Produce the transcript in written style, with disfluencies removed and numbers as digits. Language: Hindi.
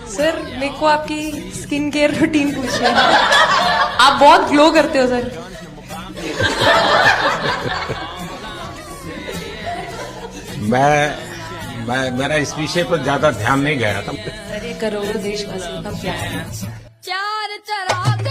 सर मेरे को आपकी स्किन केयर रूटीन पूछिए। आप बहुत ग्लो करते हो सर। मेरा इस विषय पर ज्यादा ध्यान नहीं गया था। सर ये करोड़ों देशवासियों का प्यार है। चार चराग